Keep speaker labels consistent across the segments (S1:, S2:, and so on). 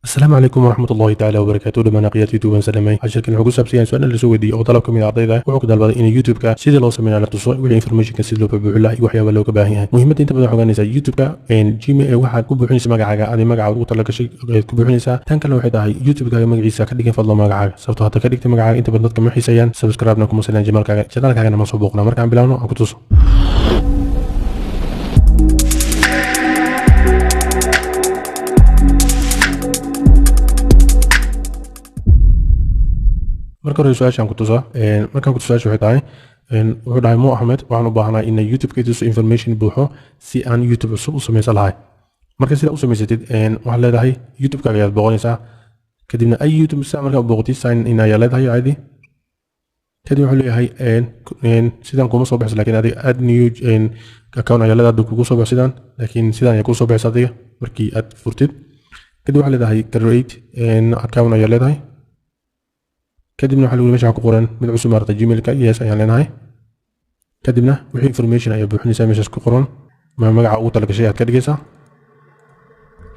S1: السلام عليكم ورحمة الله تعالى وبركاته لما نقيات يوتيوب سلامي عشان ugu saabsan su'aal la soo weydiiyay oo dalab kamid ardayda wuxuu ku dalbaday in YouTube-ka sidii loo sameeyo la tuso wixii information sidii loo buuxin lahaa iyo waxyaabo looga baahan yahay muhiimadda inta badan xogaanaysa YouTube-ka Gmail waxaad ku buuxinaysaa magacaaga adiga magaca ugu talagashay ku buuxinaysaa tan kale waxay tahay YouTube-ka magaciisa ka dhigan fadlan magacaaga sababtoo hadda ka dhigtay magacaaga inta badan dadka ma xiiseeyaan subscribe-na kuma salaan channelkaaga ma soo booqna markaan bilaawno aan ku tuso marka hore su'aashan ku tusa markaan ku tusaasho waxay tahay wuxuu dhahay Mo Ahmed waxaan u baahanahay in YouTube-ka tuso information buuxo si aan YouTube cusub u samaysan lahay marka sida u samaysatid waxaad leedahay YouTube-kaaga ayaad booqanaysaa kadibna ay YouTube saa markaa booqatid sign in ayaa leedahay caadi kadib wuxuu leeyahay sidan kuma soo baxso laakiin adiga add new account ayaa leedahay kugu soo baxsidaan laakiin sidan ayaa ku soo baxsa adiga markii aad furtid kadib waxaad leedahay create account ayaa leedahay kadibna waxa lagu meesha ku qoran mid cusub maarta Gmail-ka yes ayaan leenahay kadibna wixii information ayaa buuxinaysaa meeshaas ku qoran magaca ugu talagashay aad ka dhigaysaa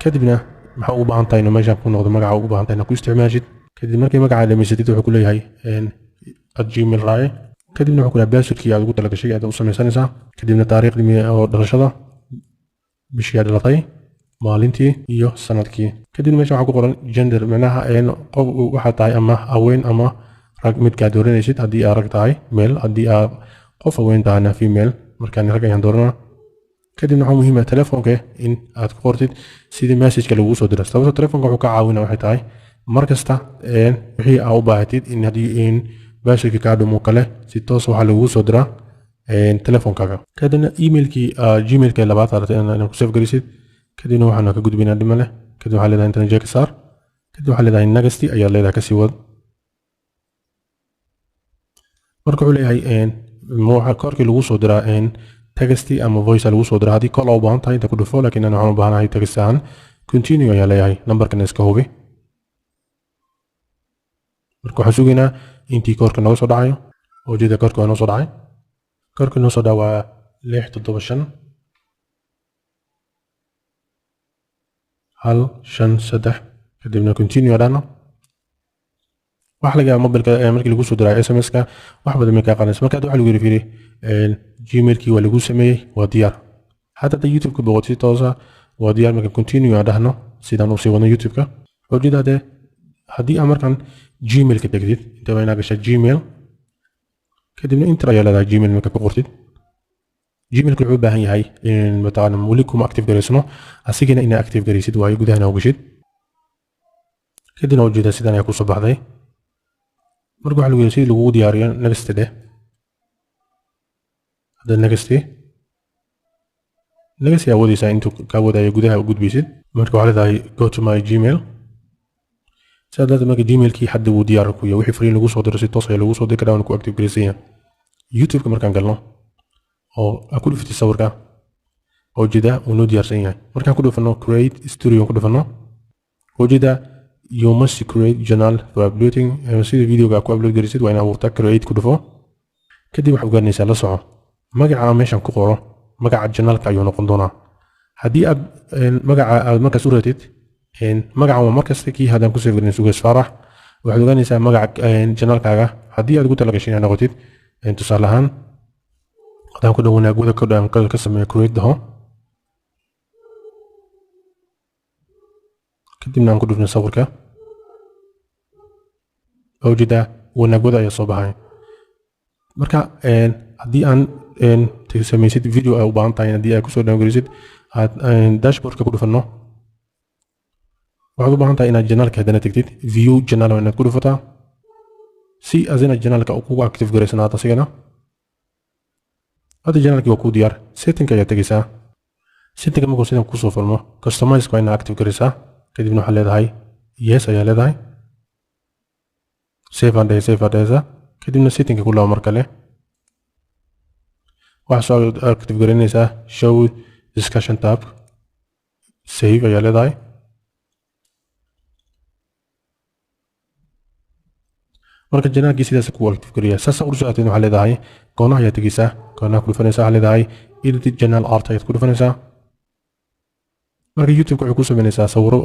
S1: kadibna waxa uu baahan tahay in meesha ku noqdo magaca ugu baahan tahay in ku isticmaashid kadib markii magaca dhameysatid wuxuu ku leeyahay @gmail raaci kadibna wuxuu ku leeyahay password-kii aad ugu talagashay aad u samaysanaysaa kadibna taariikhdii oo dhalashada bishii aad dhalatay maalintii iyo sanadkii kadibna meesha waxa ku qoran gender macnaha qof waxa tahay ama haween ama rag mid ka dooranaysid haddii aad rag tahay male haddii aad qof haween tahayna female markaan rag ayaan dooranaa kadibna waxa muhiim ah telefoonka in aad ku qortid sidii message-ka lagu soo diro sababtoo telefoonka wuxuu ka caawinaa waxay tahay markasta wixii aad u baahatid in haddii message-ka ka dhumo kale si toos waxa lagu soo diraa telefoonkaaga kadibna email-kii Gmail-ka labaad aad inaad ku save gelisid kadibna waxaan ka gudbinaa dhimale kadib waxaa leedahay internet jack saar kadib waxaa leedahay next ayaa leedahay ka sii wad marka wuxuu leeyahay waxa korkii lagu soo diraa text ama voice lagu soo diraa haddii call u baahan tahay inta ku dhufo laakiin ana waxaan u baahanahay text ahaan continue ayaa leeyahay numberkan iska hubi marka waxaan sugaynaa intii korka nooga soo dhacayo oo jeeda korka waa noo soo dhacay korka noo soo dhaca waa 675 hal shan saddex kadibna continue adana waxa laga mobilka markii lagu soo diray SMS-ka wax badan ma ka qanayso marka waxa lagu yiri Gmail-kii waa lagu sameeyay waa diyaar hadda YouTube-ka booqatid toosa waa diyaar marka continue adahno sidaan u sii wadno YouTube-ka wajidade haddii aan markan Gmail-ka tagtid inta wayna gashay Gmail kadibna enter ayaa leedahay Gmail marka ku qortid Gmail-ku wuxuu u baahan yahay in mataqaana wali kuma active gareysno asigana in active gareysid waayo gudaha u gashid kadibna wajida sidaan ay ku soo baxday marka waxa lagu yiri sidii lagu diyaariyo next day hada next ayaa wadaysaa intuu ka wadayo gudaha u gudbisid marka waxa leedahay go to my Gmail saddex marka Gmail-kii hadda uu diyaar ku yahay wixii free lagu soo diro si toos ah lagu soo diri karaa ku active gareysaya YouTube-ka markaan galno oo aku dhufti sawirka oo jida uu noo diyaarsan yahay markaan ku dhufano create studio ku dhufano oo jida you must create channel for uploading sida video-ga ku upload garisid waa in abuurta create ku dhufo kadib waxa ogaanaysaa la soco magaca meeshan ku qoro magaca channel-ka ayuu noqon doonaa haddii aad magaca aad markaas u raatid magaca waa markasta kii haddaan ku save garin sugays farax waxaad ogaanaysaa magaca channel-kaaga haddii aad ugu talagashay inaad noqotid tusaale ahaan hadaan ku dhawaanaa gudaha ka dhaan ka sameeyo create daho kadibna aan ku dhufno sawirka oo jida wanaagooda ayaa soo baxay marka haddii aan samaysid video ay u baahan tahay haddii ay ku soo dhaangelisid aad dashboard-ka ku dhufano waxaad u baahan tahay inaad channel-ka haddana tagtid view channel waa inaad ku dhufataa si azina channel-ka ugu active gareysanaata asigana هذا الجنال كي وكو ديار سيتنج ayaa tagaysaa setting markuu sidan ku soo furmo customize waa in active gareysaa kadibna waxa leedahay yes ayaa leedahay save and data kadibna setting ku laaw mar kale waxa soo active gareynaysaa show discussion tab save ayaa leedahay marka janaalkii sidaas ku active gareeyaa saas u socotay waxa leedahay goonaha ayaa tagaysaa goonaha ku dhufanaysaa waxa leedahay edit channel art ayaad ku dhufanaysaa marka youtube wuxuu ku sameynaysaa sawiro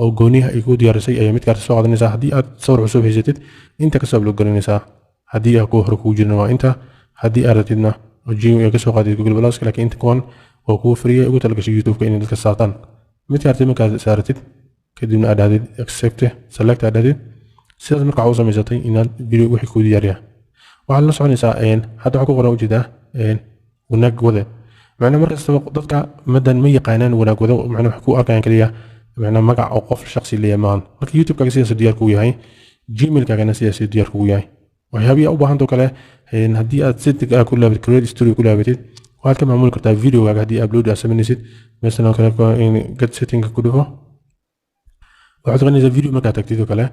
S1: oo gooniha ay ku diyaarisay ayaa mid kaarta soo qaadanaysaa haddii aad sawir cusub haysatid inta kasoo upload galinaysaa haddii aad kuwa hore kugu jirin waa inta haddii aad ratidna gmail kasoo qaadid google plus laakiin inta kuwan waa kuwa free ugu talagashay youtube-ka inay dadka saartaan mid kaarta markaad saaratid kadibna aad dhahdid accept select aad dhahdid sidaas marka waxaa u samaysatay inaad video wixii kuu diyaariya waxaad la soconaysaa hadda waxaa ku qoran ujeedaa wanaag wade macnaa markastaba dadka madan ma yaqaanaan wanaag wado macnaa wax ku arkayaan kaliya macnaa magac oo qof shakhsi leeyahay maahan marka youtube-kaaga sidaas diyaar kugu yahay gmail-kaagana sidaas diyaar kugu yahay waxyaabihi u baahantoo kale haddii aad setting ku laabatid create story ku laabatid waxaad ka maamuli kartaa videogaaga haddii upload aad samaynaysid مثلا get setting ku dhufo waxaad qanaysaa video markaad tagtid oo kale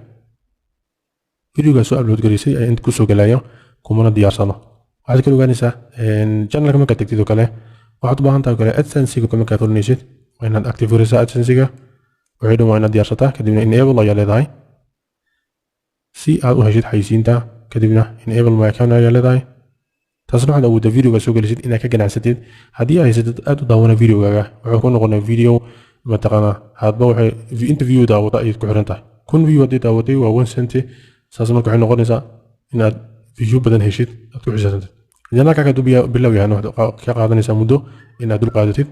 S1: videogaa soo upload garaysay ayaa inta kusoo galayo kumana diyaarsano waxaad kala ogaanaysaa channelka markaad tagtid oo kale waxaad u baahan tahay kale AdSense-ga markaad fulinaysid waa inaad active garaysaa AdSense-ga waxay dhan waa inaad diyaarsataa kadibna enable ayaa leedahay si aad u heshid xayisiinta kadibna enable my account ayaa leedahay taasna waxaad awooddaa videoga soo gelisid inaad ka ganacsatid haddii aad haysatid aad u daawana videogaaga wuxuu ku noqonaa video mataqaanaa hadba waxay inta view daawata ayaad ku xiran tahay kun view haddii daawatay waa 1 cent saas marka waxay noqonaysaa inaad view badan heshid aad ku xisaabtantid janaalkaaga hadduu bilow yahay waxaad ka qaadanaysaa muddo inaad dul qaadatid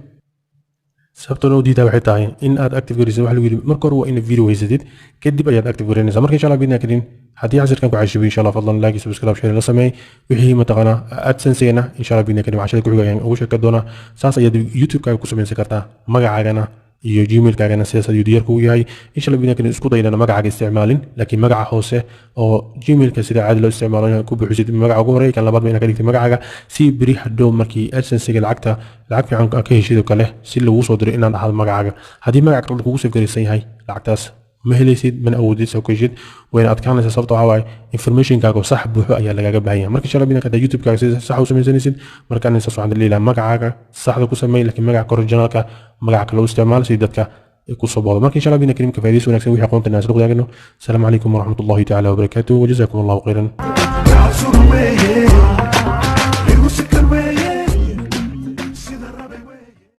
S1: sababta loo diidaa waxay tahay in aad active garisid waxa lagu yiri marka hore waa in video haysatid kadib ayaad active garinaysaa marka insha Allah bidna kadin haddii casharkan ku cashibay insha Allah fadlan like subscribe share la sameey wixii mataqana AdSense-gana insha Allah bidna kadin casharka ku xigayaan ugu sheegi doona saas ayaad YouTube-kaaga ku sameyn kartaa magacaagana iyo gmail-kaagana sidaas ayuu diyaar kugu yahay insha Allah bidna kadin isku daydana magacaaga isticmaalin laakiin magaca hoose oo gmail-ka sida caadi loo isticmaalo ku buuxisid magaca ugu horeeya kan labaad ma inaad ka dhigtid magacaaga si biri hadhow markii AdSense-ga lacag fiican ka heshid oo kale si lagu soo diro inaan dhaxal magacaaga haddii magaca kale kugu soo garaysan yahay lacagtaas ma helaysid mana awoodid soo keshid wayna adkaanaysaa sababta waxaa waaye information-kaaga oo sax buuxo ayaa lagaaga baahan yahay marka insha Allah bidna kadib YouTube-kaaga sida sax u samaysanaysid marka aan saas waxaan leeyahay magacaaga saxda ku sameey laakiin magaca originalka magaca kale u isticmaal si dadka ku soo boqdo marka insha Allah bidna karimka faa'iido wanaagsan wixii aqoonta naas luqdaagno assalamu alaykum wa rahmatullahi ta'ala wa barakatuh wa jazakumullahu khairan